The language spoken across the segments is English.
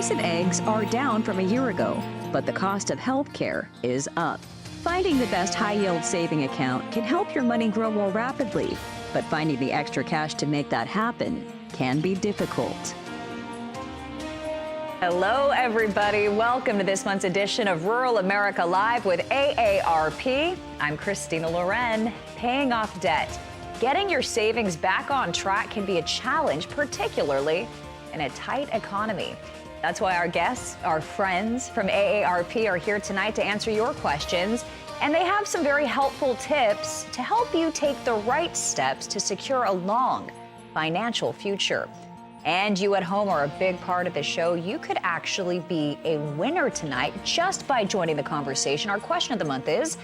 rice and eggs are down from a year ago, but the cost of health care is up. Finding the best high-yield saving account can help your money grow more rapidly, but finding the extra cash to make that happen can be difficult. Hello, everybody. Welcome to this month's edition of Rural America Live with AARP. I'm Christina Loren. Paying off debt. Getting your savings back on track can be a challenge, particularly in a tight economy. That's why our guests, our friends from AARP, are here tonight to answer your questions. And they have some very helpful tips to help you take the right steps to secure a long financial future. And you at home are a big part of the show. You could actually be a winner tonight just by joining the conversation. Our question of the month is,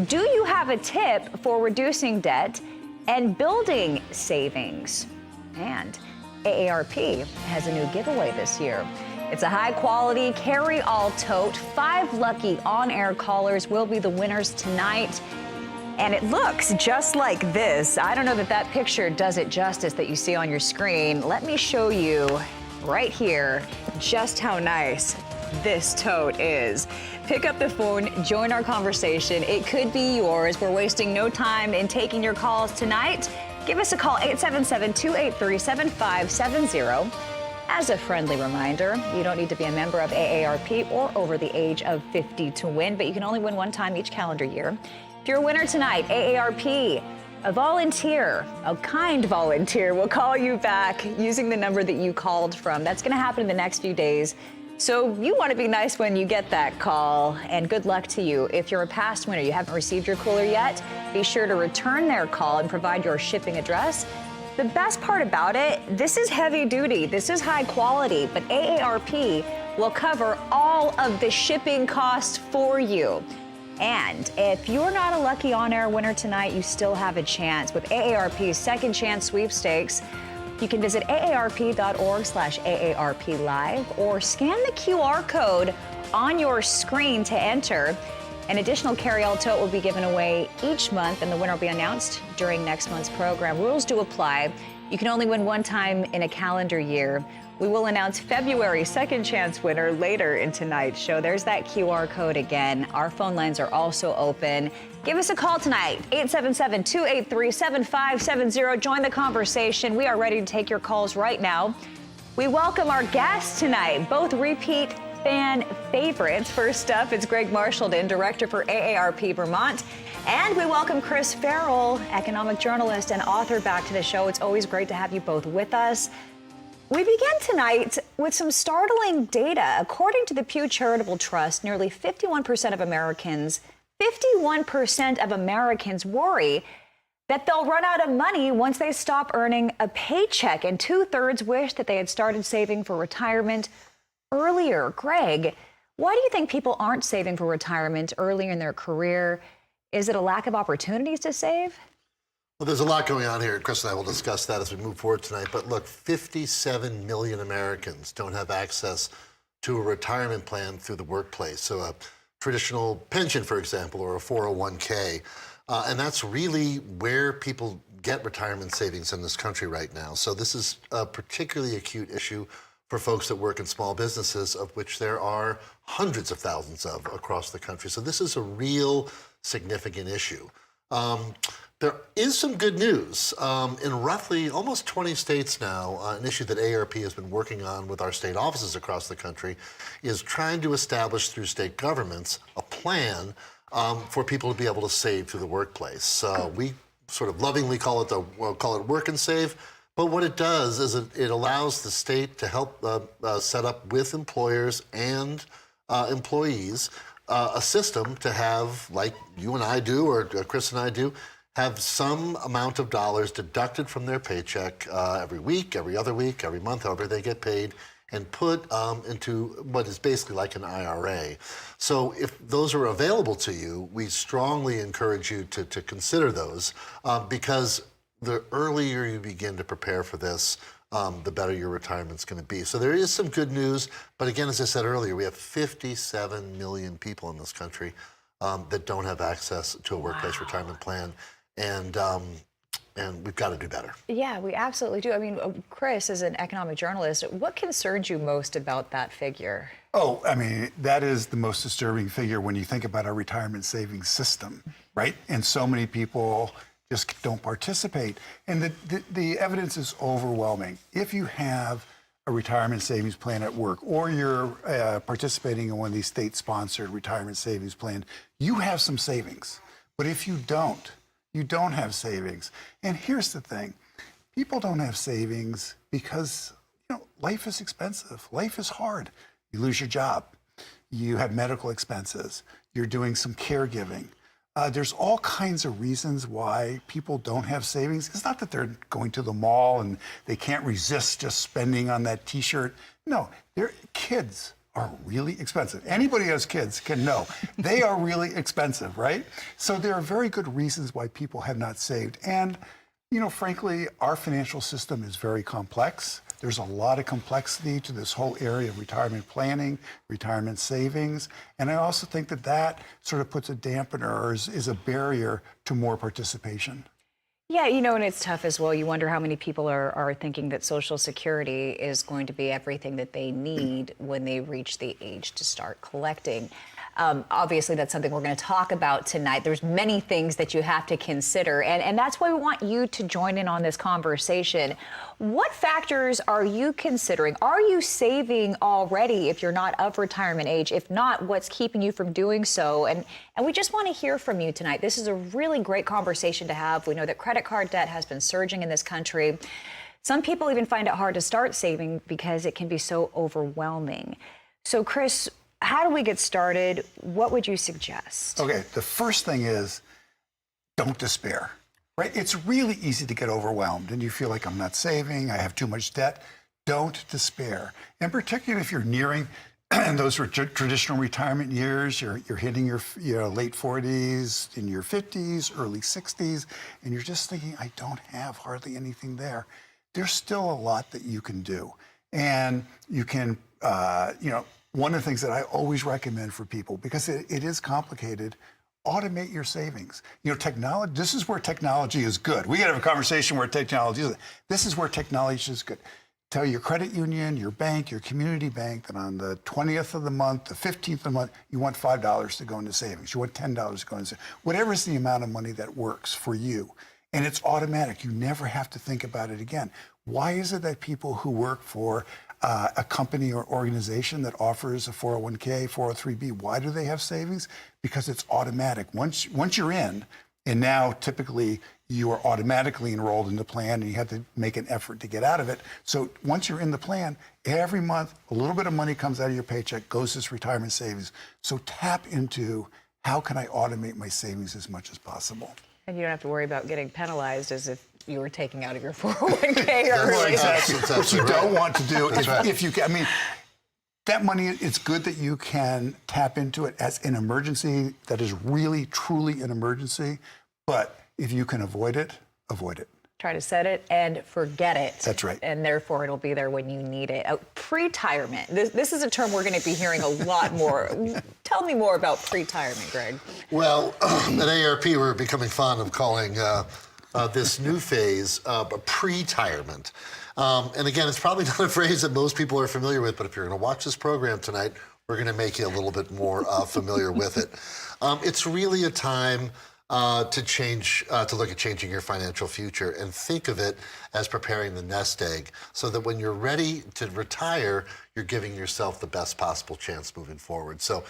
do you have a tip for reducing debt and building savings? And AARP has a new giveaway this year. It's a high-quality carry-all tote. 5 lucky on-air callers will be the winners tonight. And it looks just like this. I don't know that that picture does it justice that you see on your screen. Let me show you right here just how nice this tote is. Pick up the phone, join our conversation. It could be yours. We're wasting no time in taking your calls tonight. Give us a call, 877-283-7570. As a friendly reminder, you don't need to be a member of AARP or over the age of 50 to win, but you can only win one time each calendar year. If you're a winner tonight, AARP, a volunteer, a kind volunteer, will call you back using the number that you called from. That's going to happen in the next few days. So you want to be nice when you get that call, and good luck to you. If you're a past winner, you haven't received your cooler yet, be sure to return their call and provide your shipping address. The best part about it, this is heavy duty, this is high quality, but AARP will cover all of the shipping costs for you. And if you're not a lucky on-air winner tonight, you still have a chance with AARP's Second Chance Sweepstakes. You can visit aarp.org/AARP Live or scan the QR code on your screen to enter. An additional carry-all tote will be given away each month, and the winner will be announced during next month's program. Rules do apply. You can only win one time in a calendar year. We will announce February's Second Chance winner later in tonight's show. There's that QR code again. Our phone lines are also open. Give us a call tonight, 877-283-7570. Join the conversation. We are ready to take your calls right now. We welcome our guests tonight, both repeat fan favorites. First up, it's Greg Marchildon, Director for AARP Vermont. And we welcome Chris Farrell, economic journalist and author, back to the show. It's always great to have you both with us. We begin tonight with some startling data. According to the Pew Charitable Trust, nearly 51% of Americans worry that they'll run out of money once they stop earning a paycheck, and 2/3 wish that they had started saving for retirement earlier. Greg, why do you think people aren't saving for retirement earlier in their career? Is it a lack of opportunities to save? Well, there's a lot going on here. Chris and I will discuss that as we move forward tonight. But look, 57 million Americans don't have access to a retirement plan through the workplace. So a traditional pension, for example, or a 401k. And that's really where people get retirement savings in this country right now. So this is a particularly acute issue for folks that work in small businesses, of which there are hundreds of thousands of across the country. So this is a real significant issue. There is some good news. In roughly almost 20 states now, an issue that AARP has been working on with our state offices across the country is trying to establish through state governments a plan for people to be able to save through the workplace. We sort of lovingly call it work and save, but what it does is it allows the state to help set up with employers and employees a system to have, like you and I do, or Chris and I do, have some amount of dollars deducted from their paycheck every week, every other week, every month, however they get paid, and put into what is basically like an IRA. So if those are available to you, we strongly encourage you to consider those because the earlier you begin to prepare for this, the better your retirement's going to be. So there is some good news, but again, as I said earlier, we have 57 million people in this country that don't have access to a workplace retirement plan. And and we've got to do better. Yeah, we absolutely do. I mean, Chris, as an economic journalist, what concerns you most about that figure? Oh, I mean, that is the most disturbing figure when you think about our retirement savings system, right? And so many people just don't participate. And the evidence is overwhelming. If you have a retirement savings plan at work, or you're participating in one of these state-sponsored retirement savings plans, you have some savings. But if you don't have savings. And here's the thing, people don't have savings because, life is expensive. Life is hard. You lose your job. You have medical expenses. You're doing some caregiving. There's all kinds of reasons why people don't have savings. It's not that they're going to the mall and they can't resist just spending on that T-shirt. No, their kids are really expensive. Anybody who has kids can know they are really expensive, right? So there are very good reasons why people have not saved. And, frankly, our financial system is very complex. There's a lot of complexity to this whole area of retirement planning, retirement savings. And I also think that sort of puts a dampener or is a barrier to more participation. Yeah, and it's tough as well. You wonder how many people are thinking that Social Security is going to be everything that they need when they reach the age to start collecting. Obviously, that's something we're going to talk about tonight. There's many things that you have to consider, and that's why we want you to join in on this conversation. What factors are you considering? Are you saving already if you're not of retirement age? If not, what's keeping you from doing so? And we just want to hear from you tonight. This is a really great conversation to have. We know that credit card debt has been surging in this country. Some people even find it hard to start saving because it can be so overwhelming. So, Chris, how do we get started? What would you suggest? Okay, the first thing is don't despair, right? It's really easy to get overwhelmed and you feel like I'm not saving, I have too much debt. Don't despair. And particularly if you're nearing those traditional retirement years, you're hitting your late 40s, in your 50s, early 60s, and you're just thinking, I don't have hardly anything there. There's still a lot that you can do. And you can, one of the things that I always recommend for people, because it is complicated, automate your savings. Technology, this is where technology is good. We got to have a conversation where technology is. This is where technology is good. Tell your credit union, your bank, your community bank that on the 20th of the month, the 15th of the month, you want $5 to go into savings. You want $10 to go into savings. Whatever is the amount of money that works for you. And it's automatic. You never have to think about it again. Why is it that people who work for a company or organization that offers a 401k, 403b, why do they have savings? Because it's automatic. Once you're in, and now typically you are automatically enrolled in the plan and you have to make an effort to get out of it. So once you're in the plan, every month a little bit of money comes out of your paycheck, goes to this retirement savings. So tap into how can I automate my savings as much as possible. And you don't have to worry about getting penalized as if you were taking out of your 401k early. Exactly. What you don't want to do is, if you can, that money, it's good that you can tap into it as an emergency that is really, truly an emergency. But if you can avoid it, avoid it. Try to set it and forget it. That's right. And therefore, it'll be there when you need it. Pre-retirement. This is a term we're going to be hearing a lot more. Tell me more about pre-retirement, Greg. Well, at AARP, we're becoming fond of calling this new phase pre-retirement. And again, it's probably not a phrase that most people are familiar with, but if you're going to watch this program tonight, we're going to make you a little bit more familiar with it. It's really a time to look at changing your financial future and think of it as preparing the nest egg so that when you're ready to retire, you're giving yourself the best possible chance moving forward. So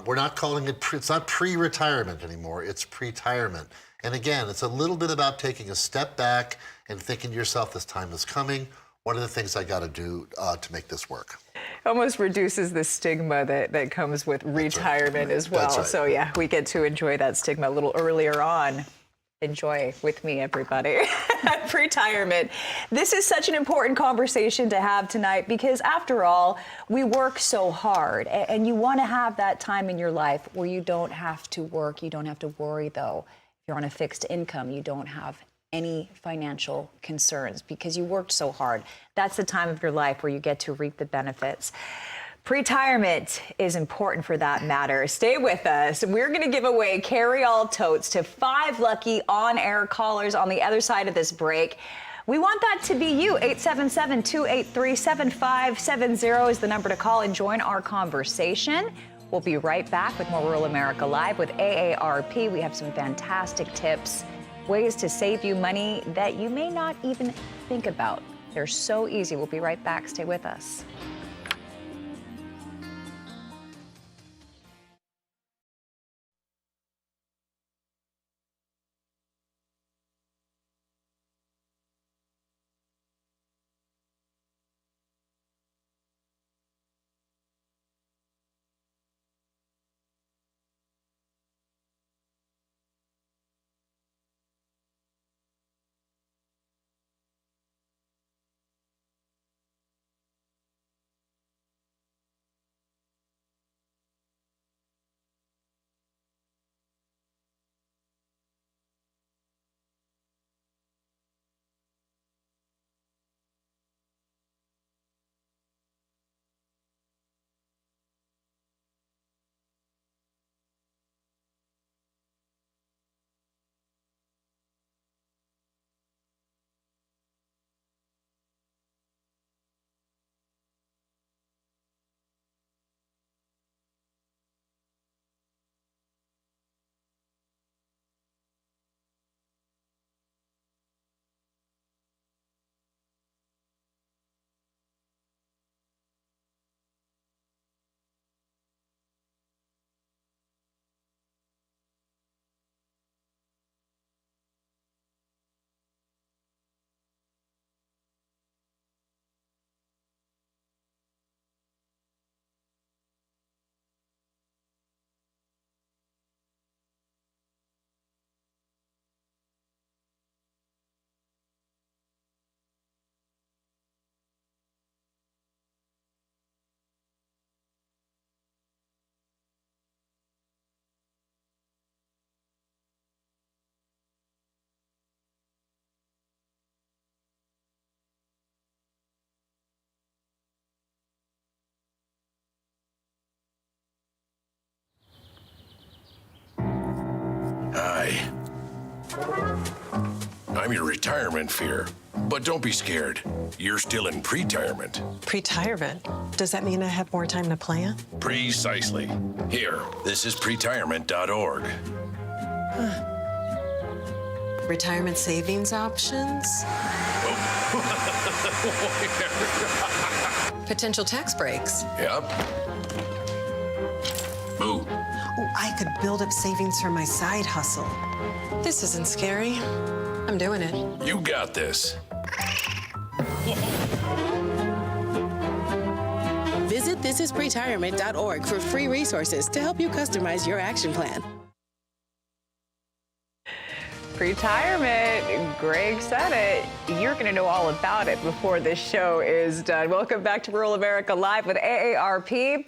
we're not calling it, it's not pre-retirement anymore, it's pre-retirement. And again, it's a little bit about taking a step back and thinking to yourself, this time is coming. What are the things I got to do to make this work? Almost reduces the stigma that comes with retirement as well. That's right. So yeah, we get to enjoy that stigma a little earlier on. Enjoy with me, everybody. Pre-retirement. This is such an important conversation to have tonight because after all, we work so hard and you want to have that time in your life where you don't have to work. You don't have to worry though. If you're on a fixed income, you don't have any financial concerns because you worked so hard. That's the time of your life where you get to reap the benefits. Retirement is important for that matter. Stay with us. We're going to give away carry-all totes to 5 lucky on-air callers on the other side of this break. We want that to be you. 877-283-7570 is the number to call and join our conversation. We'll be right back with more Rural America Live with AARP. We have some fantastic tips, ways to save you money that you may not even think about. They're so easy. We'll be right back. Stay with us. Hi. I'm your retirement fear. But don't be scared. You're still in pre-retirement. Pre-retirement? Does that mean I have more time to plan? Precisely. Here, this is pretirement.org. Retirement savings options? Potential tax breaks? Yep. Boo. Oh, I could build up savings for my side hustle. This isn't scary. I'm doing it. You got this. Visit thisispretirement.org for free resources to help you customize your action plan. Retirement. Greg said it. You're going to know all about it before this show is done. Welcome back to Rural America Live with AARP.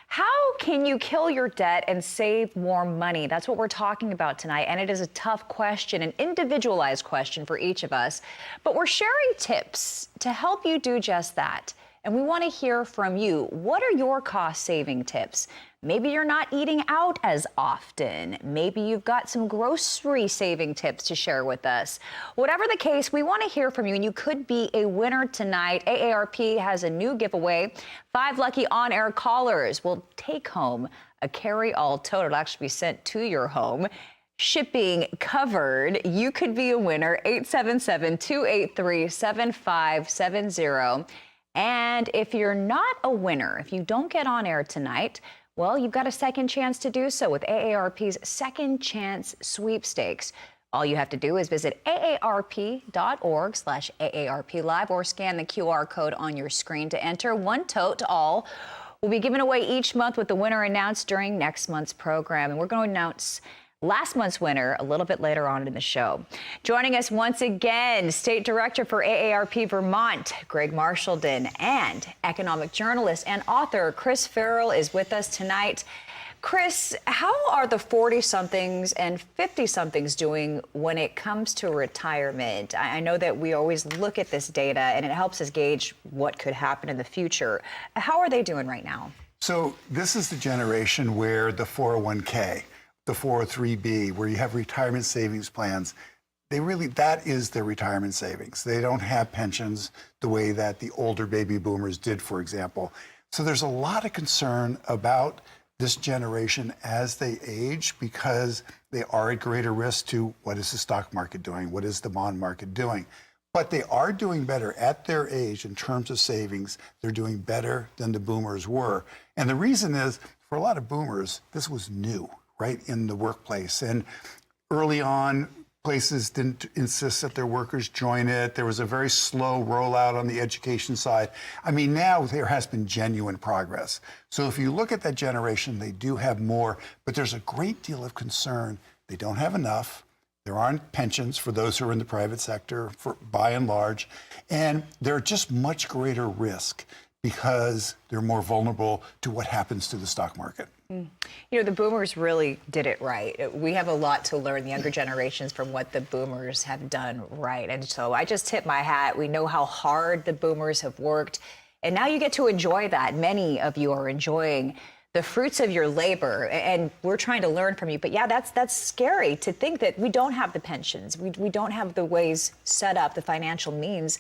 How can you kill your debt and save more money? That's what we're talking about tonight, and it is a tough question, an individualized question for each of us. But we're sharing tips to help you do just that. And we want to hear from you. What are your cost-saving tips? Maybe you're not eating out as often. Maybe you've got some grocery saving tips to share with us. Whatever the case, we want to hear from you, and you could be a winner tonight. AARP has a new giveaway. 5 lucky on-air callers will take home a carry-all tote. It'll actually be sent to your home. Shipping covered. You could be a winner. 877-283-7570. And if you're not a winner, if you don't get on air tonight, well, you've got a second chance to do so with AARP's Second Chance Sweepstakes. All you have to do is visit aarp.org/AARP Live or scan the QR code on your screen to enter. One tote to all will be given away each month with the winner announced during next month's program. And we're going to announce last month's winner a little bit later on in the show. Joining us once again, State Director for AARP Vermont, Greg Marchildon, and economic journalist and author Chris Farrell is with us tonight. Chris, how are the 40-somethings and 50-somethings doing when it comes to retirement? I know that we always look at this data and it helps us gauge what could happen in the future. How are they doing right now? So this is the generation where the 401k, the 403b, where you have retirement savings plans, that is their retirement savings. They don't have pensions the way that the older baby boomers did, for example. So there's a lot of concern about this generation as they age because they are at greater risk to what is the stock market doing, what is the bond market doing. But they are doing better at their age in terms of savings. They're doing better than the boomers were. And the reason is, for a lot of boomers, this was new, right, in the workplace. And early on, places didn't insist that their workers join it. There was a very slow rollout on the education side. I mean, now there has been genuine progress. So if you look at that generation, they do have more, but there's a great deal of concern. They don't have enough. There aren't pensions for those who are in the private sector, by and large. And they're just much greater risk because they're more vulnerable to what happens to the stock market. You know, the boomers really did it right. We have a lot to learn, the younger generations, from what the boomers have done right. And so I just tip my hat. We know how hard the boomers have worked. And now you get to enjoy that. Many of you are enjoying the fruits of your labor. And we're trying to learn from you. But yeah, that's scary to think that we don't have the pensions. We don't have the ways set up, the financial means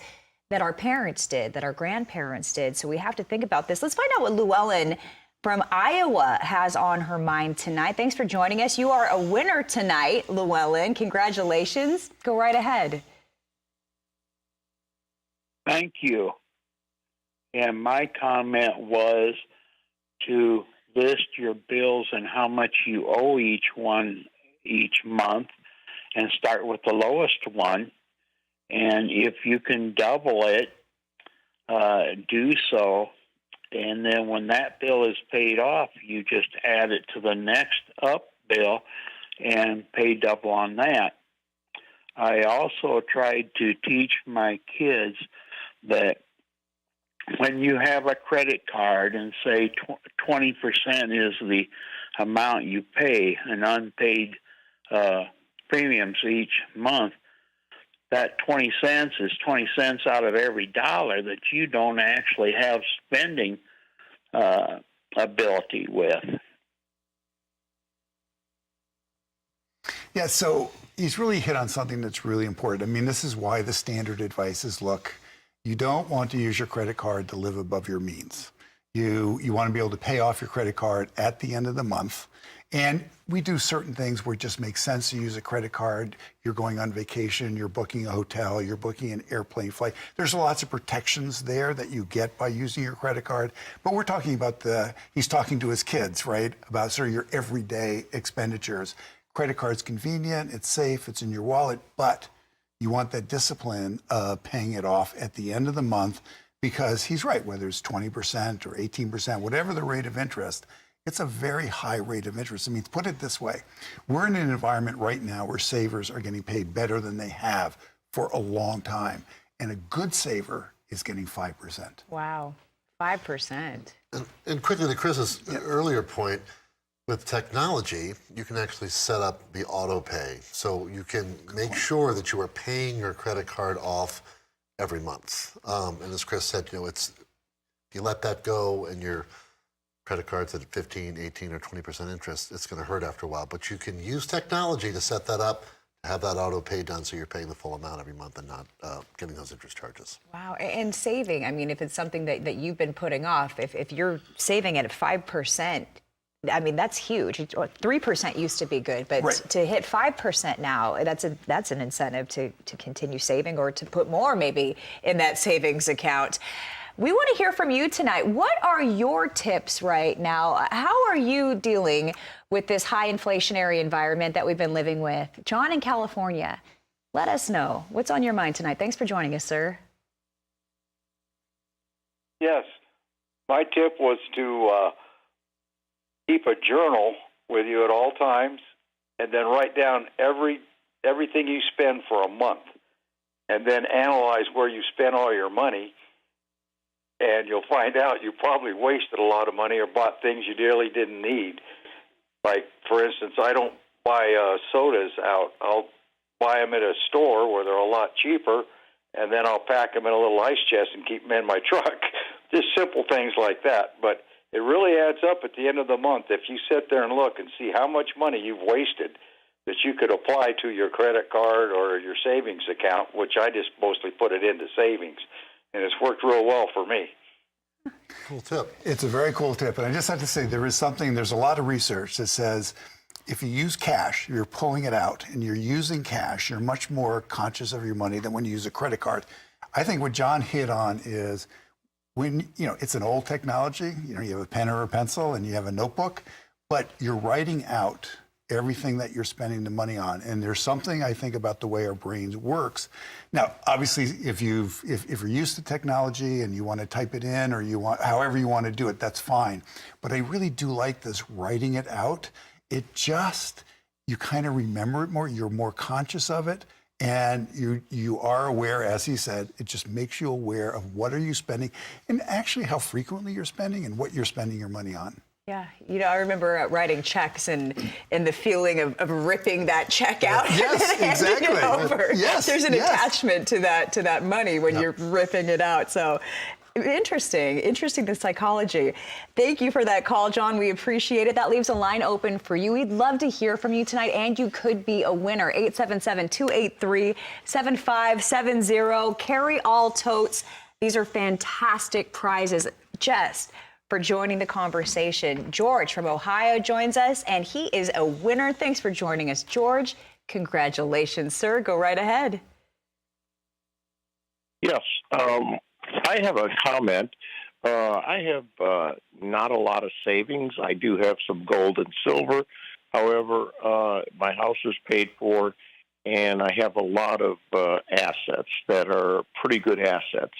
that our parents did, that our grandparents did. So we have to think about this. Let's find out what Llewellyn from Iowa has on her mind tonight. Thanks for joining us. You are a winner tonight, Llewellyn. Congratulations. Go right ahead. Thank you. And my comment was to list your bills and how much you owe each month and start with the lowest one. And if you can double it, do so. And then when that bill is paid off, you just add it to the next up bill and pay double on that. I also tried to teach my kids that when you have a credit card and say 20% is the amount you pay in unpaid premiums each month, that 20 cents is 20 cents out of every dollar that you don't actually have spending ability with. Yeah, so he's really hit on something that's really important. I mean, this is why the standard advice is, look, you don't want to use your credit card to live above your means. You want to be able to pay off your credit card at the end of the month. And we do certain things where it just makes sense to use a credit card. You're going on vacation, you're booking a hotel, you're booking an airplane flight. There's lots of protections there that you get by using your credit card. But we're talking about he's talking to his kids, right? About sort of your everyday expenditures. Credit card's convenient, it's safe, it's in your wallet, but you want that discipline of paying it off at the end of the month, because he's right, whether it's 20% or 18%, whatever the rate of interest, it's a very high rate of interest. I mean, put it this way, we're in an environment right now where savers are getting paid better than they have for a long time. And a good saver is getting 5%. Wow, 5%. And quickly to Chris's earlier point, with technology, you can actually set up the auto pay. So you can make sure that you are paying your credit card off every month. And as Chris said, if you let that go and your credit card's at 15, 18, or 20% interest, it's going to hurt after a while. But you can use technology to set that up, have that auto pay done so you're paying the full amount every month and not getting those interest charges. Wow. And saving, I mean, if it's something that you've been putting off, if you're saving at 5%, I mean, that's huge. 3% used to be good, but right. To hit 5% now, that's an incentive to continue saving or to put more maybe in that savings account. We want to hear from you tonight. What are your tips right now? How are you dealing with this high inflationary environment that we've been living with? John in California, let us know. What's on your mind tonight? Thanks for joining us, sir. Yes. My tip was to keep a journal with you at all times and then write down everything you spend for a month and then analyze where you spent all your money. And you'll find out you probably wasted a lot of money or bought things you really didn't need. Like, for instance, I don't buy sodas out. I'll buy them at a store where they're a lot cheaper, and then I'll pack them in a little ice chest and keep them in my truck. Just simple things like that. But it really adds up at the end of the month if you sit there and look and see how much money you've wasted that you could apply to your credit card or your savings account, which I just mostly put it into savings. And it's worked real well for me. Cool tip. It's a very cool tip. And I just have to say, there's a lot of research that says if you use cash, you're pulling it out and you're using cash, you're much more conscious of your money than when you use a credit card. I think what John hit on is when, it's an old technology, you have a pen or a pencil and you have a notebook, but you're writing out everything that you're spending the money on. And there's something I think about the way our brains works. Now, obviously, if you're used to technology and you want to type it in or however you want to do it, that's fine. But I really do like this writing it out. You kind of remember it more. You're more conscious of it. And you are aware, as he said, it just makes you aware of what are you spending and actually how frequently you're spending and what you're spending your money on. Yeah, I remember writing checks and the feeling of ripping that check out yes, and handing exactly. it over. Yes, there's an attachment to that money when you're ripping it out. So interesting the psychology. Thank you for that call, John. We appreciate it. That leaves a line open for you. We'd love to hear from you tonight, and you could be a winner. 877-283-7570. Carry all totes. These are fantastic prizes. Just for joining the conversation. George from Ohio joins us, and he is a winner. Thanks for joining us, George. Congratulations, sir. Go right ahead. Yes, I have a comment. I have not a lot of savings. I do have some gold and silver. However, my house is paid for, and I have a lot of assets that are pretty good assets.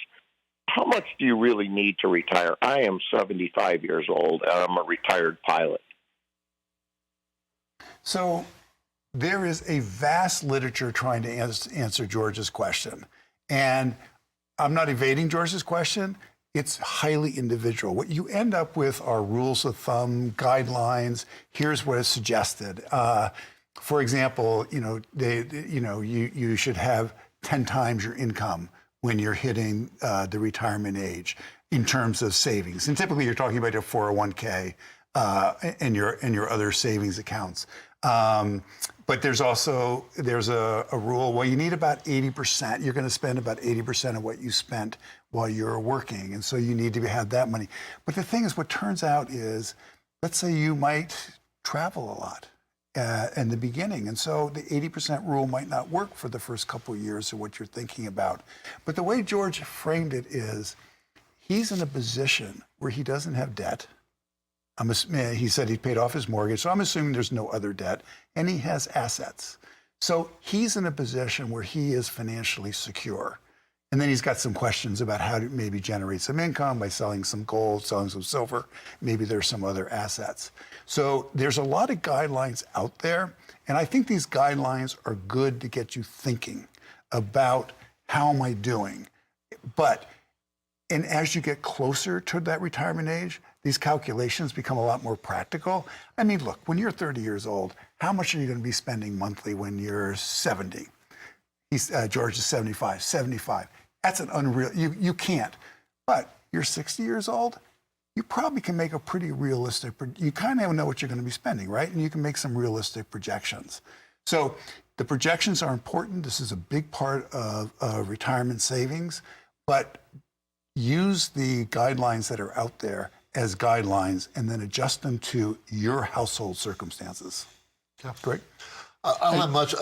How much do you really need to retire? I am 75 years old, and I'm a retired pilot. So there is a vast literature trying to answer George's question. And I'm not evading George's question. It's highly individual. What you end up with are rules of thumb, guidelines. Here's what is suggested. For example, you should have 10 times your income when you're hitting the retirement age in terms of savings. And typically you're talking about your 401k and your other savings accounts. But there's a rule, well, you need about 80%. You're gonna spend about 80% of what you spent while you're working. And so you need to have that money. But the thing is, what turns out is, let's say you might travel a lot in the beginning. And so the 80% rule might not work for the first couple of years of what you're thinking about. But the way George framed it is, he's in a position where he doesn't have debt. He said he paid off his mortgage, so I'm assuming there's no other debt, and he has assets. So he's in a position where he is financially secure. And then he's got some questions about how to maybe generate some income by selling some gold, selling some silver. Maybe there's some other assets. So there's a lot of guidelines out there. And I think these guidelines are good to get you thinking about how am I doing? And as you get closer to that retirement age, these calculations become a lot more practical. I mean, look, when you're 30 years old, how much are you going to be spending monthly when you're 70? George is 75. That's an unreal, you can't. But you're 60 years old, you probably can make a pretty realistic, you kind of know what you're going to be spending, right? And you can make some realistic projections. So the projections are important. This is a big part of retirement savings, but use the guidelines that are out there as guidelines and then adjust them to your household circumstances. Yeah. Great. I don't have much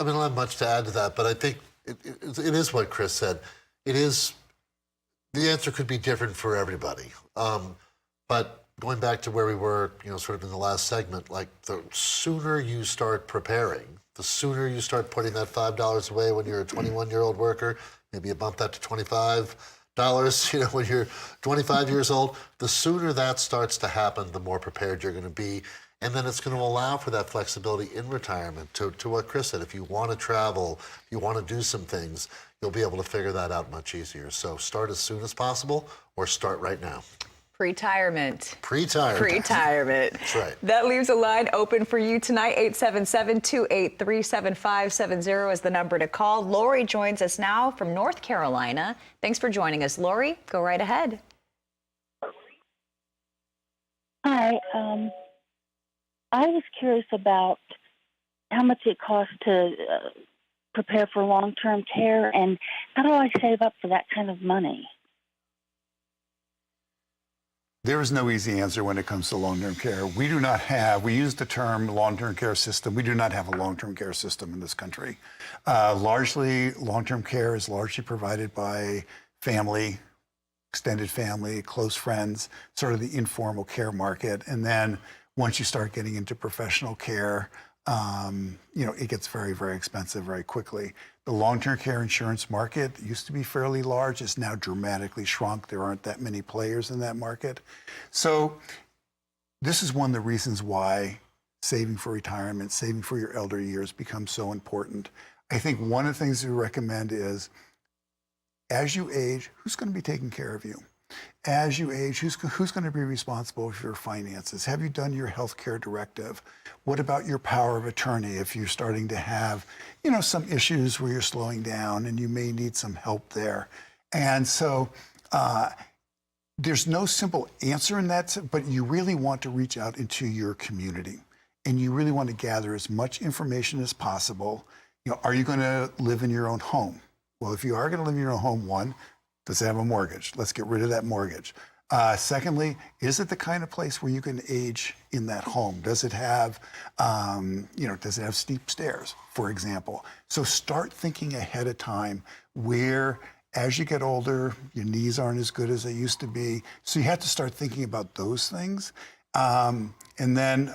to add to that, but I think it is what Chris said. It is, the answer could be different for everybody. But going back to where we were, sort of in the last segment, like the sooner you start preparing, the sooner you start putting that $5 away when you're a 21-year-old worker, maybe you bump that to $25, when you're 25 years old, the sooner that starts to happen, the more prepared you're going to be. And then it's going to allow for that flexibility in retirement to what Chris said. If you want to travel, if you want to do some things, you'll be able to figure that out much easier. So start as soon as possible or start right now. Pre-retirement. That's right. That leaves a line open for you tonight. 877-283-7570 is the number to call. Lori joins us now from North Carolina. Thanks for joining us, Lori. Go right ahead. Hi. I was curious about how much it costs to prepare for long-term care, and how do I save up for that kind of money? There is no easy answer when it comes to long-term care. We use the term long-term care system. We do not have a long-term care system in this country. Largely, long-term care is largely provided by family, extended family, close friends, sort of the informal care market. And then once you start getting into professional care, it gets very, very expensive very quickly. The long-term care insurance market used to be fairly large. It's now dramatically shrunk. There aren't that many players in that market. So this is one of the reasons why saving for retirement, saving for your elder years becomes so important. I think one of the things we recommend is, as you age, who's going to be taking care of you? As you age, who's going to be responsible for your finances? Have you done your health care directive? What about your power of attorney if you're starting to have, some issues where you're slowing down and you may need some help there? And so there's no simple answer in that, but you really want to reach out into your community and you really want to gather as much information as possible. Are you going to live in your own home? Well, if you are going to live in your own home, one, does it have a mortgage? Let's get rid of that mortgage. Secondly, is it the kind of place where you can age in that home? Does it have, does it have steep stairs, for example? So start thinking ahead of time where, as you get older, your knees aren't as good as they used to be. So you have to start thinking about those things. And then,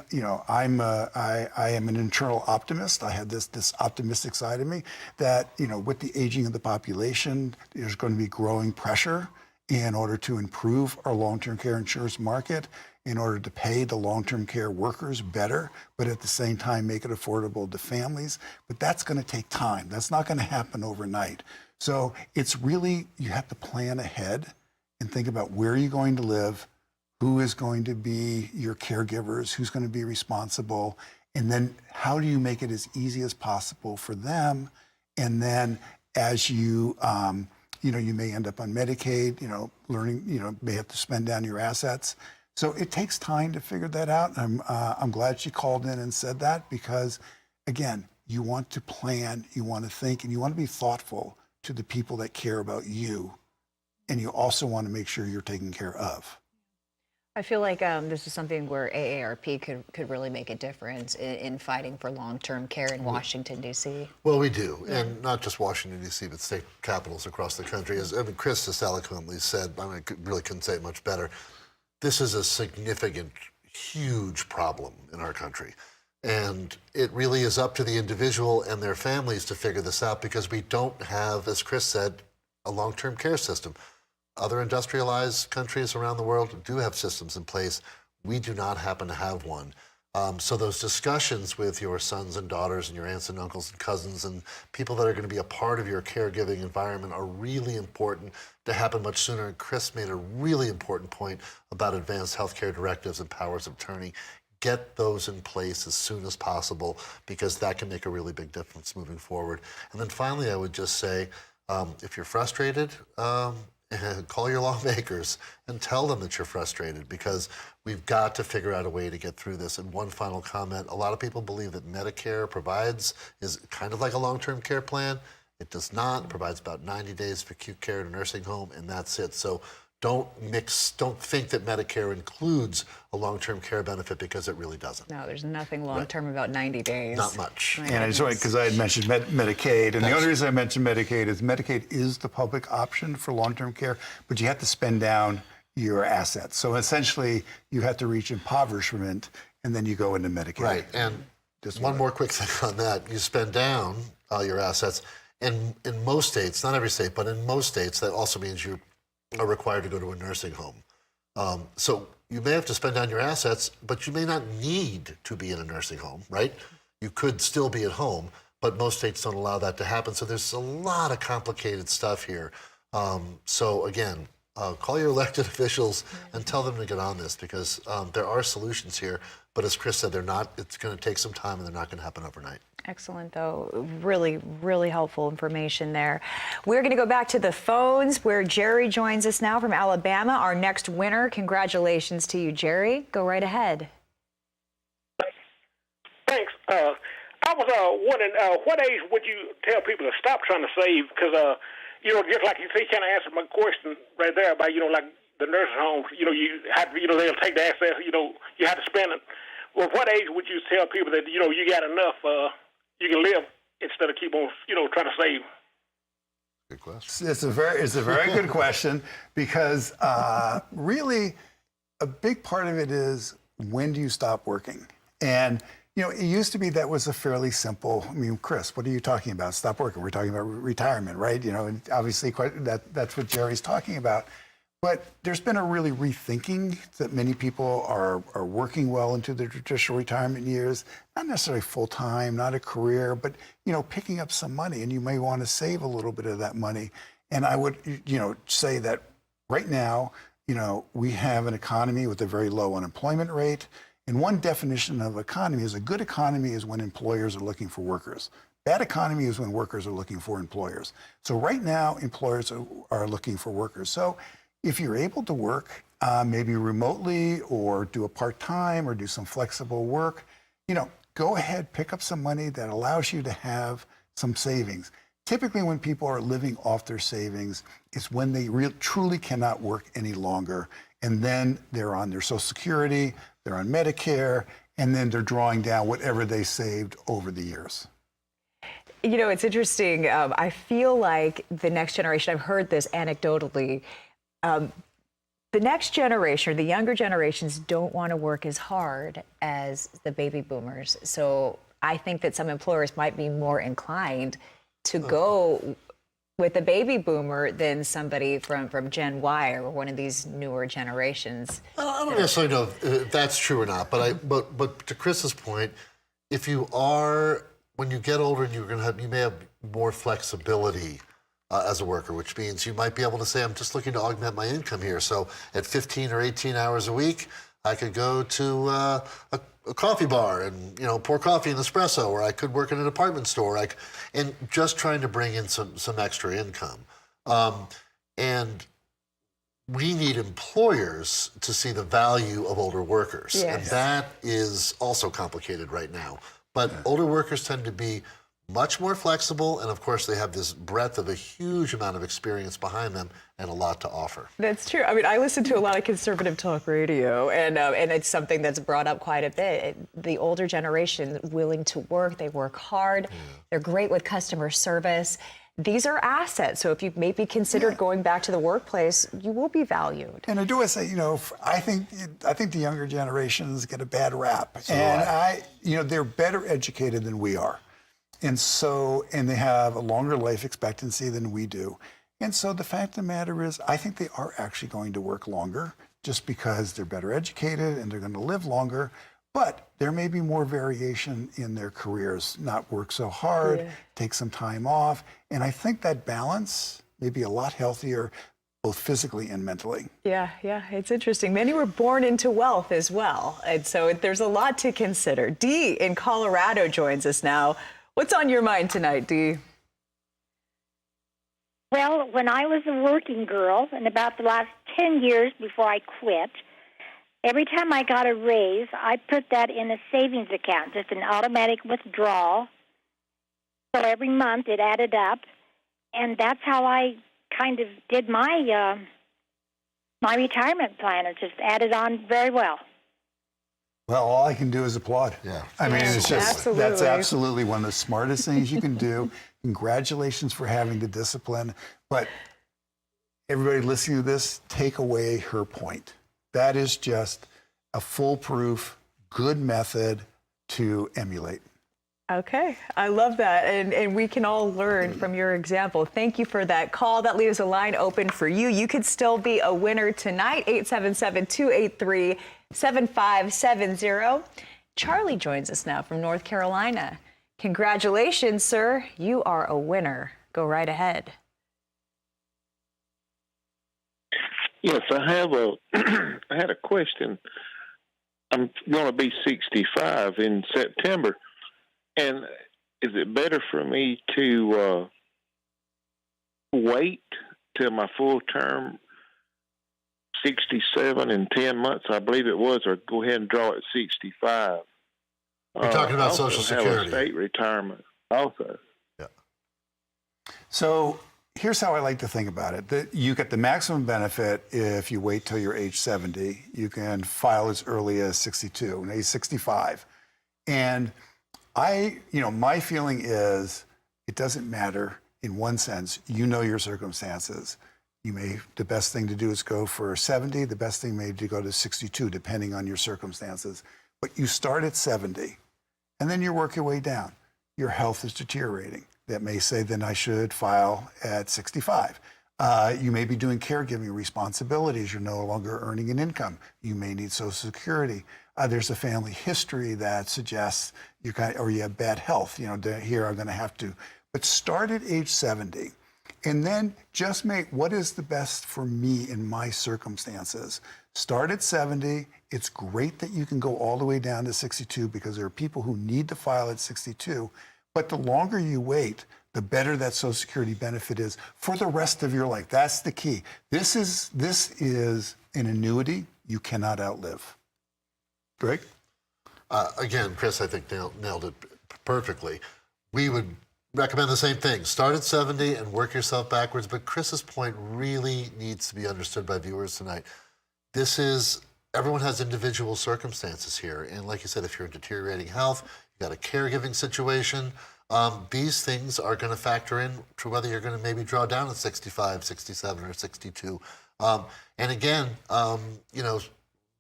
I am an internal optimist. I have this optimistic side of me that, with the aging of the population, there's going to be growing pressure in order to improve our long-term care insurance market, in order to pay the long-term care workers better, but at the same time make it affordable to families. But that's going to take time. That's not going to happen overnight. So it's really, you have to plan ahead and think about where you're going to live, who is going to be your caregivers, who's going to be responsible, and then how do you make it as easy as possible for them? And then as you, you may end up on Medicaid, may have to spend down your assets. So it takes time to figure that out. I'm glad she called in and said that because, again, you want to plan, you want to think, and you want to be thoughtful to the people that care about you. And you also want to make sure you're taken care of. I feel like this is something where AARP could really make a difference in fighting for long-term care in Washington, D.C. Well, we do, and not just Washington, D.C., but state capitals across the country. As Chris just eloquently said, I really couldn't say it much better. This is a significant, huge problem in our country. And it really is up to the individual and their families to figure this out because we don't have, as Chris said, a long-term care system. Other industrialized countries around the world do have systems in place. We do not happen to have one. So those discussions with your sons and daughters and your aunts and uncles and cousins and people that are going to be a part of your caregiving environment are really important to happen much sooner. And Chris made a really important point about advanced healthcare directives and powers of attorney. Get those in place as soon as possible because that can make a really big difference moving forward. And then finally, I would just say, if you're frustrated, call your lawmakers and tell them that you're frustrated because we've got to figure out a way to get through this. And one final comment, a lot of people believe that Medicare is kind of like a long-term care plan. It does not. It provides about 90 days of acute care in a nursing home, and that's it. So don't think that Medicare includes a long-term care benefit because it really doesn't. No, there's nothing long-term about 90 days. Not much. And I just because I had mentioned Medicaid, and the only reason I mentioned Medicaid is the public option for long-term care, but you have to spend down your assets. So essentially, you have to reach impoverishment, and then you go into Medicaid. Right, and just one more quick thing on that. You spend down all your assets, and in most states, not every state, but in most states, that also means you are required to go to a nursing home. So you may have to spend down your assets, but you may not need to be in a nursing home, right? You could still be at home, but most states don't allow that to happen. So there's a lot of complicated stuff here. So again, call your elected officials and tell them to get on this, because there are solutions here. But as Chris said, it's going to take some time, and they're not going to happen overnight. Excellent, though. Really, really helpful information there. We're going to go back to the phones where Jerry joins us now from Alabama, our next winner. Congratulations to you, Jerry. Go right ahead. Thanks. I was wondering, what age would you tell people to stop trying to save? Because, just like you say, kind of answered my question right there about, like the nursing homes, you have to, they'll take the access, you have to spend it. Well, what age would you tell people that, you got enough, you can live instead of keep on, trying to save? Good question. It's a very good question, because really a big part of it is, when do you stop working? And it used to be that was a fairly simple. I mean, Chris, what are you talking about? Stop working. We're talking about retirement, right? And obviously that's what Jerry's talking about. But there's been a really rethinking that many people are working well into their traditional retirement years, not necessarily full time, not a career, but picking up some money, and you may want to save a little bit of that money. And I would say that right now, we have an economy with a very low unemployment rate. And one definition of economy is, a good economy is when employers are looking for workers. Bad economy is when workers are looking for employers. So right now, employers are looking for workers. So if you're able to work, maybe remotely, or do a part-time, or do some flexible work, go ahead, pick up some money that allows you to have some savings. Typically, when people are living off their savings, it's when they truly cannot work any longer. And then they're on their Social Security, they're on Medicare, and then they're drawing down whatever they saved over the years. It's interesting. I feel like the next generation, I've heard this anecdotally, the next generation, or the younger generations, don't want to work as hard as the baby boomers. So I think that some employers might be more inclined to go with a baby boomer than somebody from Gen Y, or one of these newer generations. I don't necessarily know if that's true or not, but to Chris's point, if you are, when you get older, you may have more flexibility as a worker, which means you might be able to say, I'm just looking to augment my income here. So at 15 or 18 hours a week, I could go to a coffee bar and pour coffee and espresso, or I could work in a department store, and just trying to bring in some extra income. And we need employers to see the value of older workers, and that is also complicated right now. But older workers tend to be much more flexible, and of course they have this breadth of a huge amount of experience behind them and a lot to offer. That's true. I mean, I listen to a lot of conservative talk radio, and it's something that's brought up quite a bit. The older generation, willing to work, they work hard, they're great with customer service. These are assets. So if you maybe considered going back to the workplace, you will be valued. And I do want to say, I think the younger generations get a bad rap, and they're better educated than we are. And they have a longer life expectancy than we do. And so the fact of the matter is, I think they are actually going to work longer, just because they're better educated and they're going to live longer. But there may be more variation in their careers, not work so hard, take some time off. And I think that balance may be a lot healthier, both physically and mentally. Yeah, it's interesting. Many were born into wealth as well. And so there's a lot to consider. Dee in Colorado joins us now. What's on your mind tonight, Dee? Well, when I was a working girl, in about the last 10 years before I quit, every time I got a raise, I put that in a savings account, just an automatic withdrawal. So every month it added up, and that's how I kind of did my my retirement plan. It just added on very well. Well, all I can do is applaud. Yeah. I mean, it's just, Absolutely. that's absolutely one of the smartest things you can do. Congratulations for having the discipline. But everybody listening to this, take away her point. That is just a foolproof, good method to emulate. Okay, I love that. And we can all learn from your example. Thank you for that call. That leaves a line open for you. You could still be a winner tonight, 877-283-7570. Charlie joins us now from North Carolina. Congratulations, sir. You are a winner. Go right ahead. Yes, I have I had a question. I'm going to be 65 in September, and is it better for me to wait till my full term, 67 in 10 months, I believe it was, or go ahead and draw at 65? You're talking about I also Social have Security. a state retirement also. Yeah. So here's how I like to think about it. You get the maximum benefit if you wait till you're age 70. You can file as early as 62 and age 65. And my feeling is it doesn't matter in one sense. You know your circumstances. The best thing to do is go for 70. The best thing may be to go to 62, depending on your circumstances. But you start at 70, and then you work your way down. Your health is deteriorating. That may say, then I should file at 65. You may be doing caregiving responsibilities. You're no longer earning an income. You may need Social Security. There's a family history that suggests you have bad health. Here I'm going to have to. But start at age 70, and then just make what is the best for me in my circumstances. Start at 70. It's great that you can go all the way down to 62 because there are people who need to file at 62. But the longer you wait, the better that Social Security benefit is for the rest of your life. That's the key. This is an annuity you cannot outlive. Greg? Again, Chris, I think nailed it perfectly. We would recommend the same thing. Start at 70 and work yourself backwards. But Chris's point really needs to be understood by viewers tonight. Everyone has individual circumstances here. And like you said, if you're in deteriorating health, you got a caregiving situation, these things are going to factor in to whether you're going to maybe draw down at 65, 67, or 62. And again,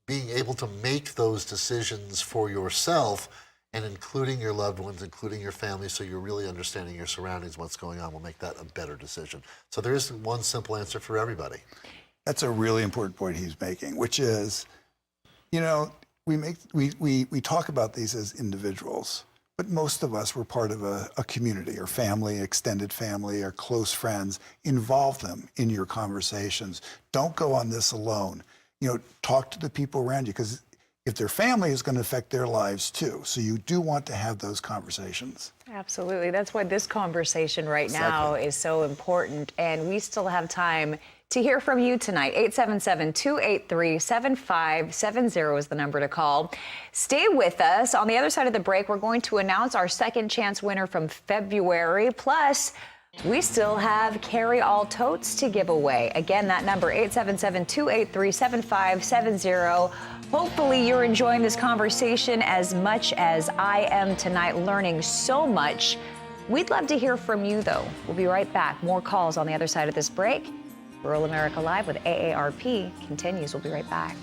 being able to make those decisions for yourself and including your loved ones, including your family, so you're really understanding your surroundings, what's going on, will make that a better decision. So there isn't one simple answer for everybody. That's a really important point he's making, which is, we talk about these as individuals, but most of us were part of a community or family, extended family, or close friends. Involve them in your conversations. Don't go on this alone. Talk to the people around you, because if their family is going to affect their lives too. So you do want to have those conversations. Absolutely. That's why this conversation right now is so important. And we still have time to hear from you tonight. 877-283-7570 is the number to call. Stay with us. On the other side of the break, we're going to announce our second chance winner from February. Plus, we still have Carry All Totes to give away. Again, that number, 877-283-7570. Hopefully you're enjoying this conversation as much as I am tonight, learning so much. We'd love to hear from you, though. We'll be right back. More calls on the other side of this break. Rural America Live with AARP continues. We'll be right back.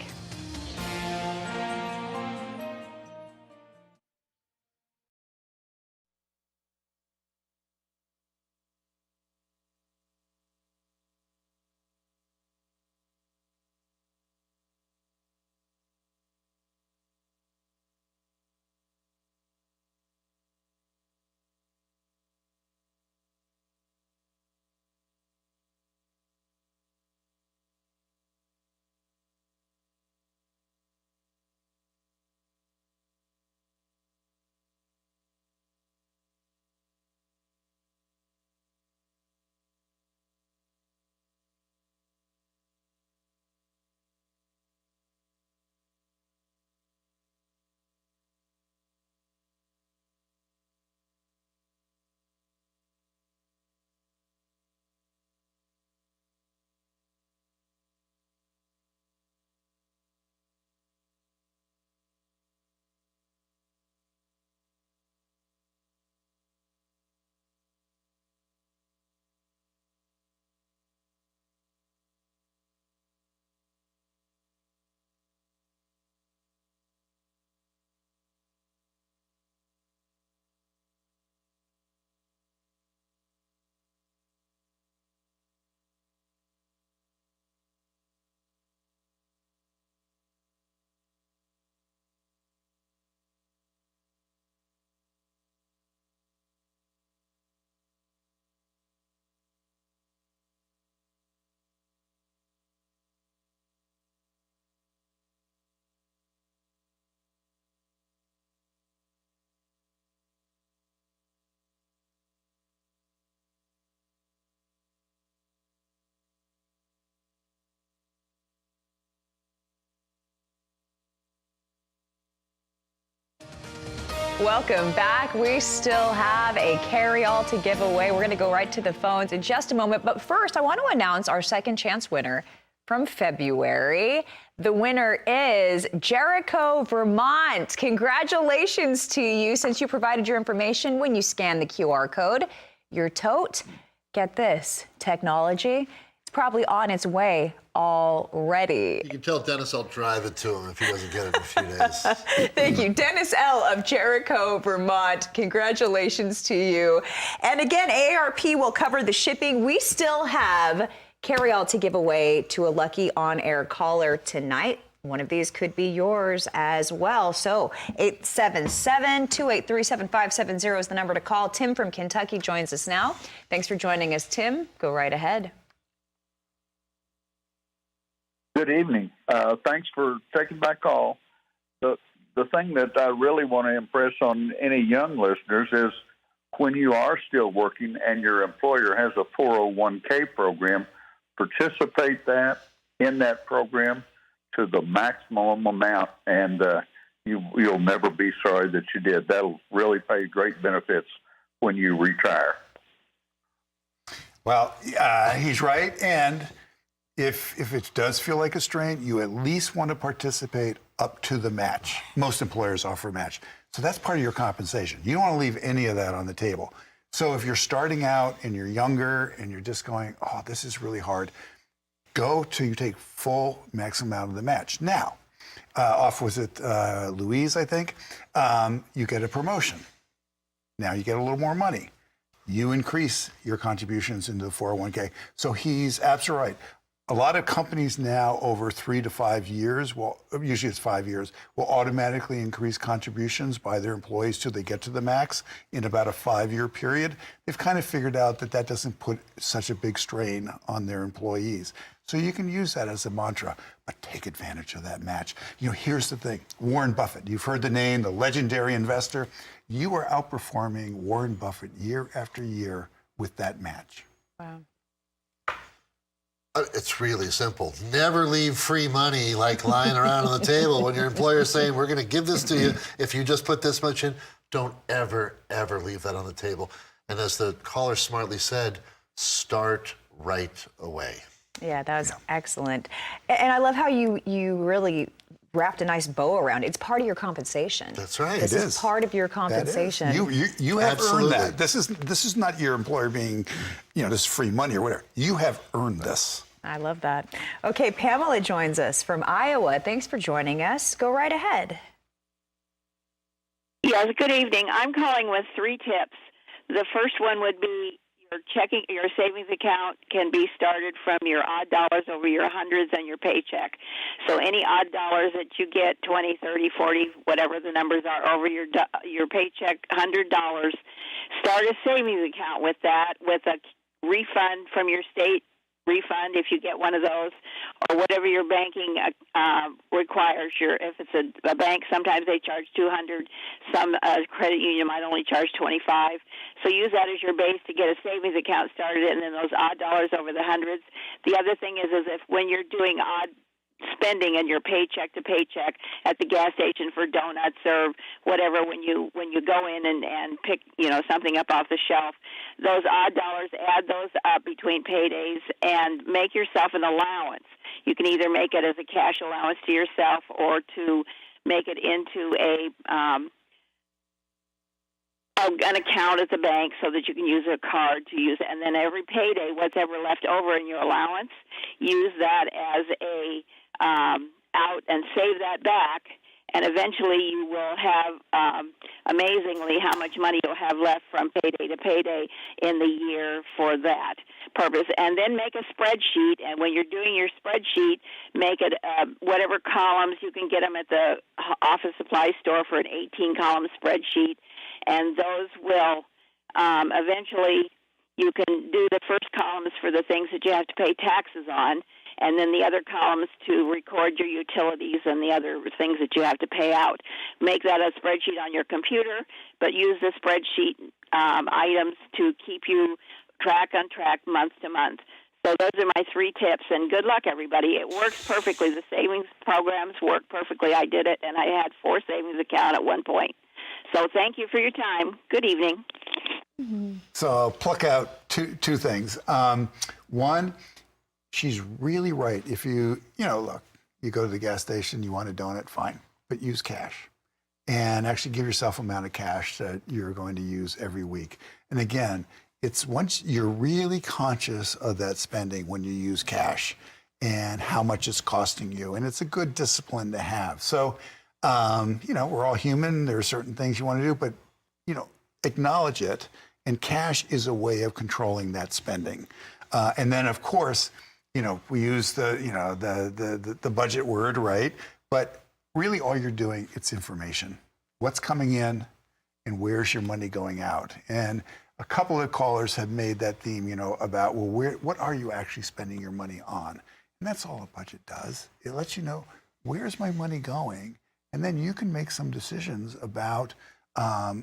Welcome back. We still have a carry-all to give away. We're going to go right to the phones in just a moment. But first, I want to announce our second chance winner from February. The winner is Jericho, Vermont. Congratulations to you, since you provided your information when you scanned the QR code. Your tote, get this, technology, it's probably on its way already. You can tell Dennis I'll drive it to him if he doesn't get it in a few days. Thank you. Dennis L. of Jericho, Vermont. Congratulations to you. And again, AARP will cover the shipping. We still have carry-all to give away to a lucky on-air caller tonight. One of these could be yours as well. So 877-283-7570 is the number to call. Tim from Kentucky joins us now. Thanks for joining us, Tim. Go right ahead. Good evening. Thanks for taking my call. The thing that I really want to impress on any young listeners is when you are still working and your employer has a 401k program, participate in that program to the maximum amount, and you'll never be sorry that you did. That'll really pay great benefits when you retire. Well, he's right, and if it does feel like a strain, you at least want to participate up to the match. Most employers offer a match. So that's part of your compensation. You don't want to leave any of that on the table. So if you're starting out and you're younger and you're just going, oh, this is really hard, go till you take full maximum out of the match. Now, Louise, I think, you get a promotion. Now you get a little more money. You increase your contributions into the 401k. So he's absolutely right. A lot of companies now over 3 to 5 years, well, usually it's 5 years, will automatically increase contributions by their employees till they get to the max in about a 5-year period. They've kind of figured out that that doesn't put such a big strain on their employees. So you can use that as a mantra, but take advantage of that match. You know, here's the thing. Warren Buffett, you've heard the name, the legendary investor. You are outperforming Warren Buffett year after year with that match. Wow. It's really simple. Never leave free money like lying around on the table when your employer's saying, we're going to give this to you if you just put this much in. Don't ever, ever leave that on the table. And as the caller smartly said, start right away. Yeah, that was excellent. And I love how you really wrapped a nice bow around it. It's part of your compensation. That's right. This is part of your compensation. You have earned that. This is not your employer being, this free money or whatever. You have earned this. I love that. Okay, Pamela joins us from Iowa. Thanks for joining us. Go right ahead. Yes, good evening. I'm calling with 3 tips. The first one would be your savings account can be started from your odd dollars over your hundreds and your paycheck. So any odd dollars that you get, 20, 30, 40, whatever the numbers are, over your paycheck, $100, start a savings account with that, with a refund from your state refund if you get one of those, or whatever your banking requires. If it's a bank, sometimes they charge $200. Some credit union might only charge $25. So use that as your base to get a savings account started, and then those odd dollars over the hundreds. The other thing is if when you're doing odd spending in your paycheck to paycheck at the gas station for donuts or whatever, when you go in and pick something up off the shelf, those odd dollars, add those up between paydays and make yourself an allowance. You can either make it as a cash allowance to yourself or to make it into an account at the bank so that you can use a card to use it. And then every payday, what's ever left over in your allowance, use that as a out and save that back, and eventually you will have amazingly how much money you'll have left from payday to payday in the year for that purpose. And then make a spreadsheet, and when you're doing your spreadsheet, make it whatever columns. You can get them at the office supply store for an 18-column spreadsheet, and those will eventually you can do the first columns for the things that you have to pay taxes on, and then the other columns to record your utilities and the other things that you have to pay out. Make that a spreadsheet on your computer, but use the spreadsheet items to keep you on track month to month. So those are my 3 tips, and good luck, everybody. It works perfectly. The savings programs work perfectly. I did it, and I had 4 savings accounts at one point. So thank you for your time. Good evening. So I'll pluck out two things. One, she's really right. If look, you go to the gas station, you want a donut, fine, but use cash. And actually give yourself an amount of cash that you're going to use every week. And again, it's once you're really conscious of that spending when you use cash and how much it's costing you. And it's a good discipline to have. So, we're all human. There are certain things you want to do, but, acknowledge it. And cash is a way of controlling that spending. And then, of course, we use the budget word, right? But really all you're doing, it's information. What's coming in and where's your money going out? And a couple of callers have made that theme, about, what are you actually spending your money on? And that's all a budget does. It lets you know, where's my money going? And then you can make some decisions about, I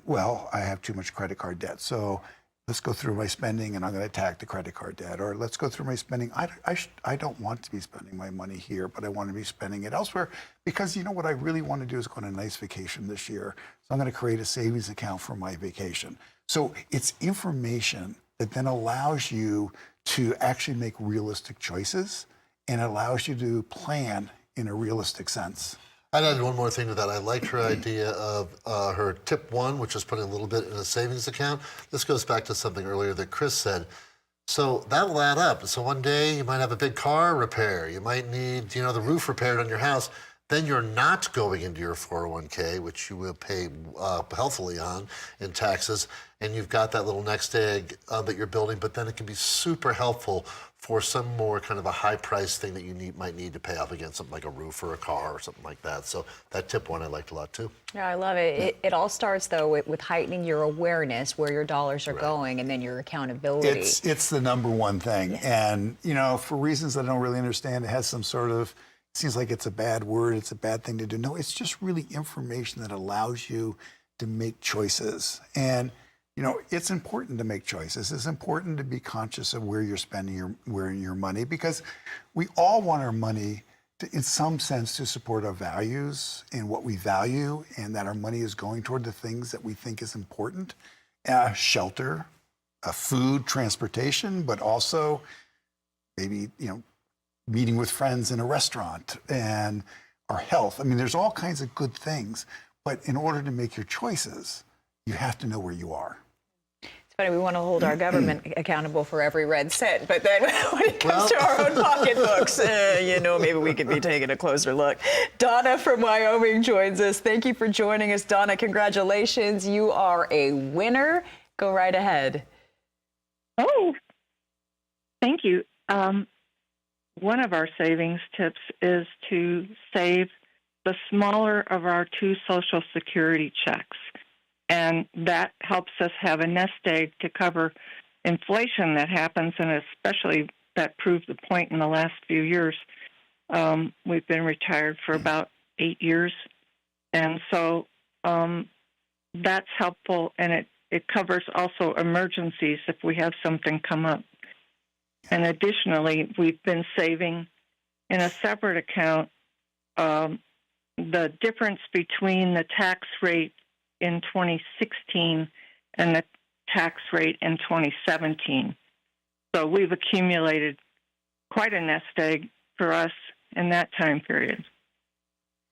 have too much credit card debt. So let's go through my spending and I'm going to attack the credit card debt. Or let's go through my spending. I don't want to be spending my money here, but I want to be spending it elsewhere because what I really want to do is go on a nice vacation this year. So I'm going to create a savings account for my vacation. So it's information that then allows you to actually make realistic choices and allows you to plan in a realistic sense. I'd add one more thing to that. I liked her idea of her tip one, which is putting a little bit in a savings account. This goes back to something earlier that Chris said. So that'll add up. So one day you might have a big car repair. You might need, the roof repaired on your house. Then you're not going into your 401k, which you will pay healthily on in taxes. And you've got that little next egg that you're building. But then it can be super helpful for some more kind of a high price thing that you might need to pay off against, something like a roof or a car or something like that. So that tip one I liked a lot too. Yeah, I love it. It all starts though with heightening your awareness where your dollars are going and then your accountability. It's the number one thing. Yeah. And, for reasons I don't really understand, it has some sort of, it seems like it's a bad word, it's a bad thing to do. No, it's just really information that allows you to make choices. And it's important to make choices. It's important to be conscious of where you're spending your money because we all want our money to, in some sense, to support our values and what we value, and that our money is going toward the things that we think is important. Shelter, food, transportation, but also maybe, meeting with friends in a restaurant and our health. I mean, there's all kinds of good things, but in order to make your choices, you have to know where you are. It's funny, we want to hold our government accountable for every red cent, but then when it comes to our own pocketbooks, maybe we could be taking a closer look. Donna from Wyoming joins us. Thank you for joining us, Donna. Congratulations. You are a winner. Go right ahead. Oh, thank you. One of our savings tips is to save the smaller of our two Social Security checks. And that helps us have a nest egg to cover inflation that happens, and especially that proved the point in the last few years. We've been retired for about 8 years. And so that's helpful, and it covers also emergencies if we have something come up. And additionally, we've been saving in a separate account the difference between the tax rate in 2016 and the tax rate in 2017. So we've accumulated quite a nest egg for us in that time period.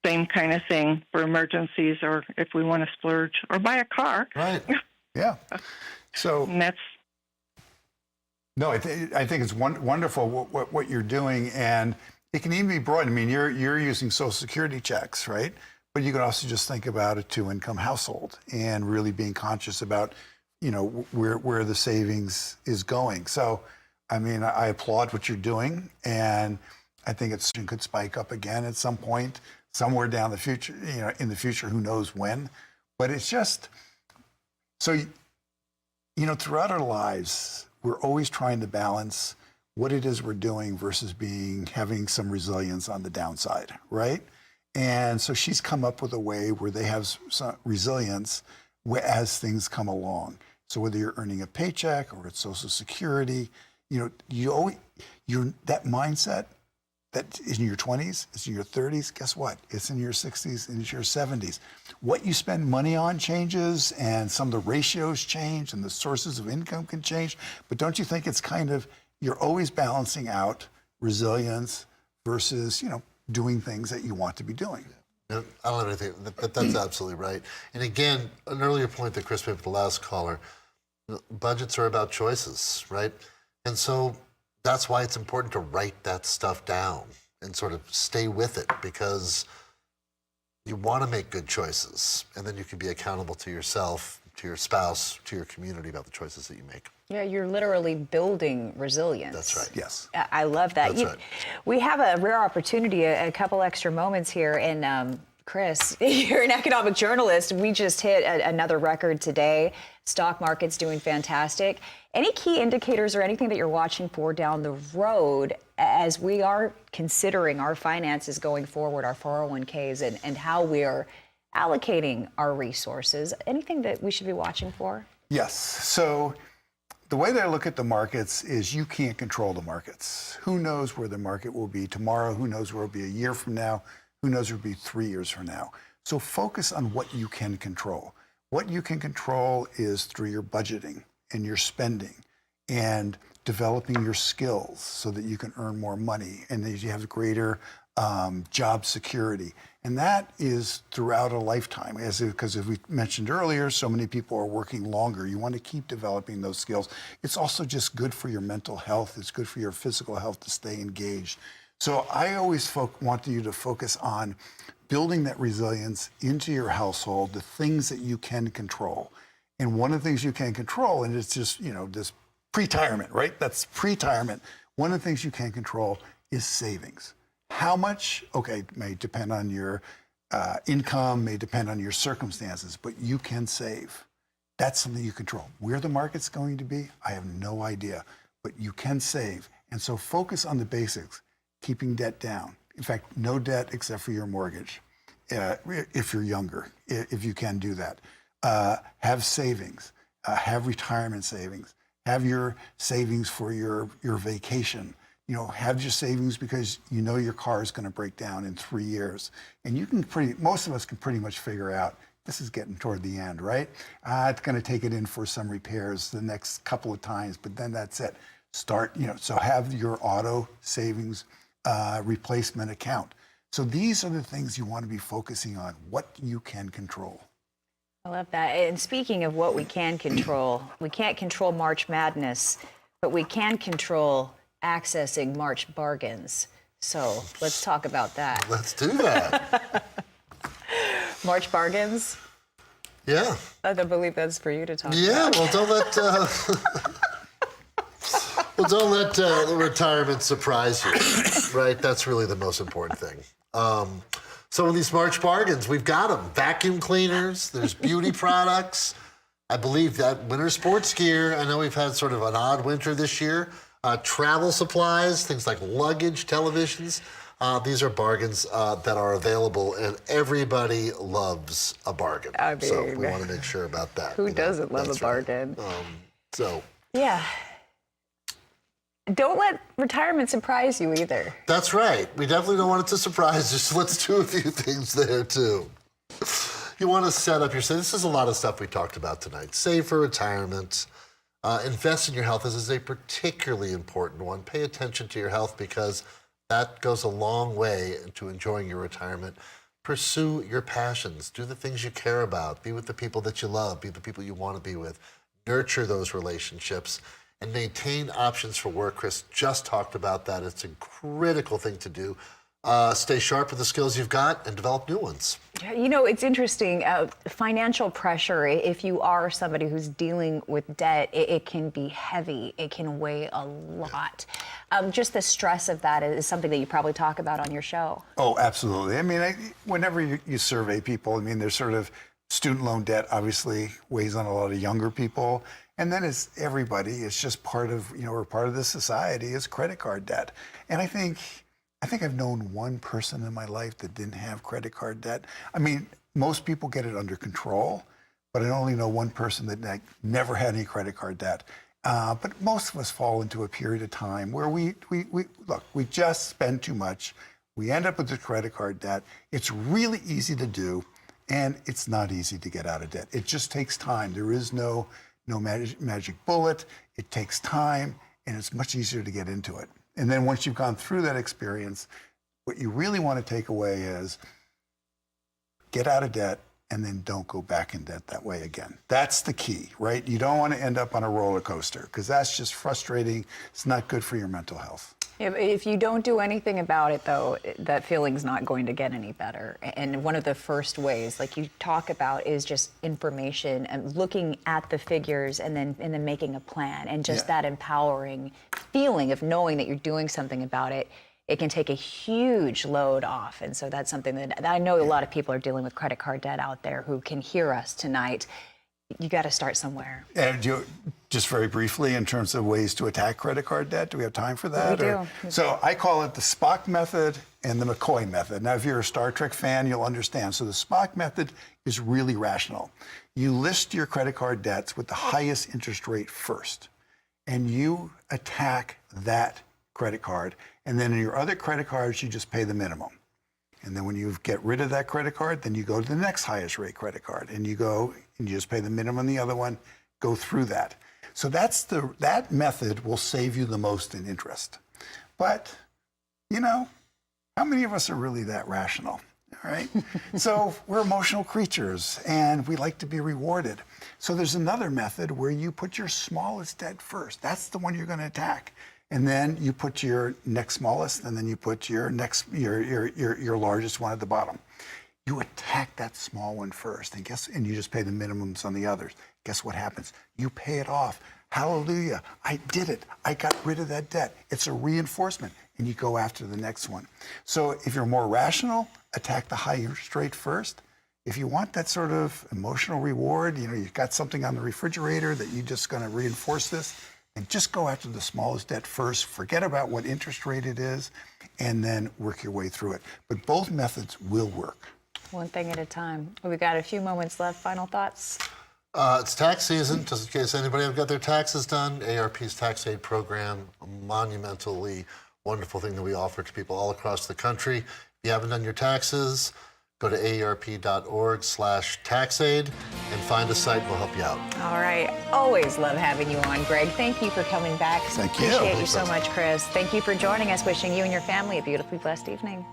Same kind of thing for emergencies or if we want to splurge or buy a car. Right. Yeah. So and that's. No, I think it's wonderful what you're doing, and it can even be broad. I mean, you're using Social Security checks, right? But you can also just think about a two-income household and really being conscious about, where the savings is going. So, I mean, I applaud what you're doing, and I think it could spike up again at some point, somewhere down the future, in the future, who knows when. But it's just, so, throughout our lives, we're always trying to balance what it is we're doing versus having some resilience on the downside, right? And so she's come up with a way where they have some resilience as things come along. So whether you're earning a paycheck or it's Social Security, that mindset that is in your 20s, it's in your 30s, guess what? It's in your 60s and it's your 70s. What you spend money on changes, and some of the ratios change, and the sources of income can change. But don't you think it's kind of, you're always balancing out resilience versus, doing things that you want to be doing? I don't have anything, but that's absolutely right. And again, an earlier point that Chris made with the last caller, budgets are about choices, right? And so that's why it's important to write that stuff down and sort of stay with it, because you want to make good choices, and then you can be accountable to yourself, to your spouse, to your community about the choices that you make. Yeah, you're literally building resilience. That's right. Yes. I love that. That's right. We have a rare opportunity, a couple extra moments here, and Chris, you're an economic journalist. We just hit another record today. Stock market's doing fantastic. Any key indicators or anything that you're watching for down the road as we are considering our finances going forward, our 401ks, and how we are allocating our resources? Anything that we should be watching for? Yes. So the way that I look at the markets is you can't control the markets. Who knows where the market will be tomorrow? Who knows where it'll be a year from now? Who knows where it'll be 3 years from now? So focus on what you can control. What you can control is through your budgeting and your spending and developing your skills so that you can earn more money and that you have greater job security. And that is throughout a lifetime, because as we mentioned earlier, so many people are working longer. You want to keep developing those skills. It's also just good for your mental health. It's good for your physical health to stay engaged. So I always want you to focus on building that resilience into your household, the things that you can control. And one of the things you can control, and it's just, this pre-retirement, right? That's pre-retirement. One of the things you can control is savings. How much? Okay, may depend on your income, may depend on your circumstances, but you can save. That's something you control. Where the market's going to be, I have no idea, but you can save. And so focus on the basics, keeping debt down. In fact, no debt except for your mortgage, if you're younger, if you can do that. Have savings, have retirement savings, have your savings for your vacation. Have your savings because your car is going to break down in 3 years. And you can most of us can pretty much figure out, this is getting toward the end, right? It's going to take it in for some repairs the next couple of times, but then that's it. Start, so have your auto savings replacement account. So these are the things you want to be focusing on, what you can control. I love that. And speaking of what we can control, we can't control March Madness, but we can control accessing March bargains. So let's talk about that. Let's do that. March bargains? Yeah. I don't believe that's for you to talk about. Yeah, well, don't let the retirement surprise you, right? That's really the most important thing. So in these March bargains, we've got them. Vacuum cleaners, there's beauty products. I believe that winter sports gear. I know we've had sort of an odd winter this year. Travel supplies, things like luggage, televisions. These are bargains that are available, and everybody loves a bargain. I mean, so we want to make sure about that. Who doesn't love a bargain? Right. Yeah. Don't let retirement surprise you either. That's right. We definitely don't want it to surprise you, so let's do a few things there, too. You want to set up your savings. This is a lot of stuff we talked about tonight. Save for retirement. Invest in your health. This is a particularly important one. Pay attention to your health because that goes a long way into enjoying your retirement. Pursue your passions. Do the things you care about. Be with the people that you love. Be the people you want to be with. Nurture those relationships and maintain options for work. Chris just talked about that. It's a critical thing to do. Stay sharp with the skills you've got and develop new ones. It's interesting. Financial pressure, if you are somebody who's dealing with debt, it can be heavy. It can weigh a lot. Just the stress of that is something that you probably talk about on your show. Oh, absolutely. I mean, whenever you survey people, there's sort of student loan debt obviously weighs on a lot of younger people. And then it's everybody. It's just part of, we're part of this society is credit card debt. And I think I've known one person in my life that didn't have credit card debt. Most people get it under control, but I only know one person that never had any credit card debt. But most of us fall into a period of time where we just spend too much. We end up with the credit card debt. It's really easy to do, and it's not easy to get out of debt. It just takes time. There is no magic bullet. It takes time, and it's much easier to get into it. And then once you've gone through that experience, what you really want to take away is get out of debt and then don't go back in debt that way again. That's the key, right? You don't want to end up on a roller coaster because that's just frustrating. It's not good for your mental health. If you don't do anything about it, though, that feeling's not going to get any better. And one of the first ways, like you talk about, is just information and looking at the figures and then making a plan. And just that empowering feeling of knowing that you're doing something about it, it can take a huge load off. And so that's something that I know a lot of people are dealing with credit card debt out there who can hear us tonight. You got to start somewhere. And just very briefly, in terms of ways to attack credit card debt, do we have time for that? We do. So I call it the Spock method and the McCoy method. Now, if you're a Star Trek fan, you'll understand. So the Spock method is really rational. You list your credit card debts with the highest interest rate first, and you attack that credit card. And then in your other credit cards, you just pay the minimum. And then when you get rid of that credit card, then you go to the next highest rate credit card, and you go and you just pay the minimum on the other one, go through that. So that method will save you the most in interest. But, how many of us are really that rational? All right. So we're emotional creatures and we like to be rewarded. So there's another method where you put your smallest debt first. That's the one you're going to attack. And then you put your next smallest, and then you put your your largest one at the bottom. You attack that small one first, and you just pay the minimums on the others. Guess what happens? You pay it off. Hallelujah! I did it. I got rid of that debt. It's a reinforcement, and you go after the next one. So if you're more rational, attack the high interest rate first. If you want that sort of emotional reward, you've got something on the refrigerator that you're just going to reinforce this. And just go after the smallest debt first, forget about what interest rate it is, and then work your way through it. But both methods will work. One thing at a time. We've got a few moments left. Final thoughts? It's tax season, just in case anybody have got their taxes done. AARP's tax aid program, a monumentally wonderful thing that we offer to people all across the country. If you haven't done your taxes, go to aarp.org/taxaid and find a site. We'll help you out. All right. Always love having you on, Greg. Thank you for coming back. Thank you. Appreciate you so much, Chris. Thank you for joining us. Wishing you and your family a beautifully blessed evening.